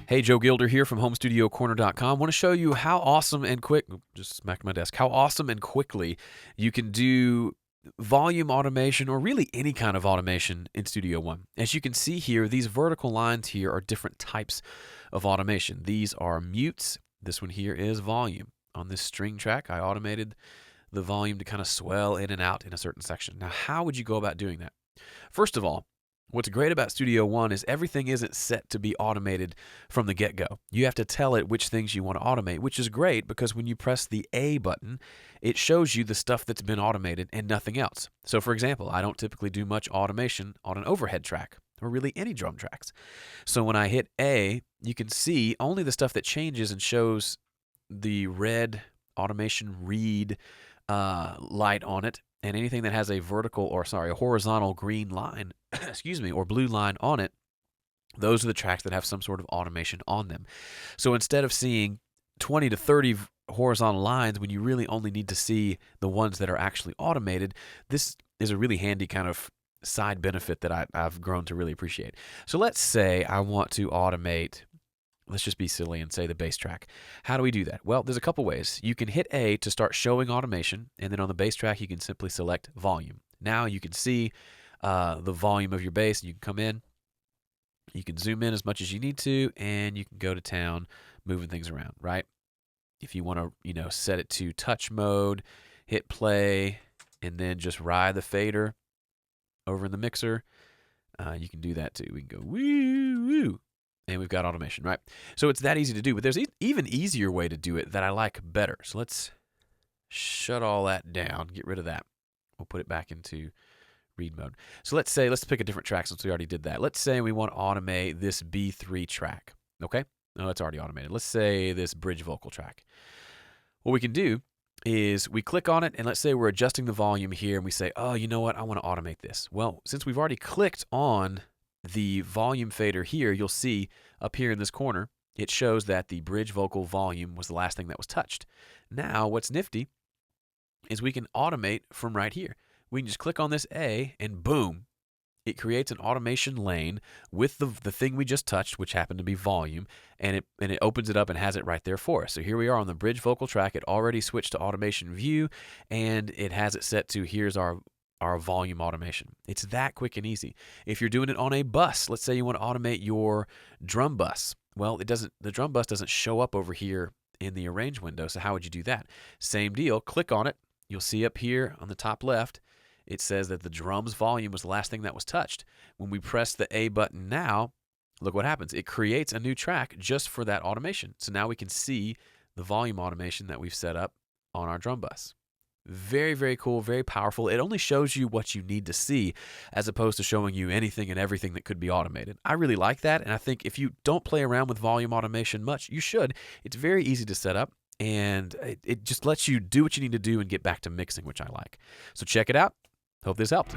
Hey, Joe Gilder here from HomeStudioCorner.com. I want to show you how awesome and quick, just smacked my desk, how awesome and quickly you can do volume automation, or really any kind of automation in Studio One. As you can see here, these vertical lines here are different types of automation. These are mutes. This one here is volume. On this string track, I automated the volume to kind of swell in and out in a certain section. Now, how would you go about doing that? First of all, what's great about Studio One is everything isn't set to be automated from the get-go. You have to tell it which things you want to automate, which is great because when you press the A button, it shows you the stuff that's been automated and nothing else. So for example, I don't typically do much automation on an overhead track or really any drum tracks. So when I hit A, you can see only the stuff that changes and shows the red automation read light on it, and anything that has a horizontal green line, or blue line on it, those are the tracks that have some sort of automation on them. So instead of seeing 20 to 30 horizontal lines when you really only need to see the ones that are actually automated, this is a really handy kind of side benefit that I've grown to really appreciate. So let's say I want to automate, let's just be silly and say the bass track. How do we do that? Well, there's a couple ways. You can hit A to start showing automation, and then on the bass track, you can simply select volume. Now you can see the volume of your bass, and you can come in. You can zoom in as much as you need to, and you can go to town moving things around, right? If you want to, set it to touch mode, hit play, and then just ride the fader over in the mixer, you can do that too. We can go woo, woo. And we've got automation, right? So it's that easy to do, but there's an even easier way to do it that I like better. So let's shut all that down, get rid of that. We'll put it back into read mode. So let's pick a different track since we already did that. Let's say we want to automate this B3 track, okay? No, it's already automated. Let's say this bridge vocal track. What we can do is we click on it, and let's say we're adjusting the volume here, and we say, oh, you know what? I want to automate this. Well, since we've already clicked on the volume fader here, you'll see up here in this corner, it shows that the bridge vocal volume was the last thing that was touched. Now, what's nifty is we can automate from right here. We can just click on this A, and boom, it creates an automation lane with the thing we just touched, which happened to be volume, and it opens it up and has it right there for us. So here we are on the bridge vocal track. It already switched to automation view, and it has it set to here's our volume automation. It's that quick and easy. If you're doing it on a bus, let's say you want to automate your drum bus. Well, the drum bus doesn't show up over here in the arrange window, so how would you do that? Same deal, click on it. You'll see up here on the top left, it says that the drum's volume was the last thing that was touched. When we press the A button now, look what happens. It creates a new track just for that automation. So now we can see the volume automation that we've set up on our drum bus. Very, very cool, very powerful. It only shows you what you need to see as opposed to showing you anything and everything that could be automated. I really like that, and I think if you don't play around with volume automation much, you should. It's very easy to set up, and it just lets you do what you need to do and get back to mixing, which I like. So check it out. Hope this helped.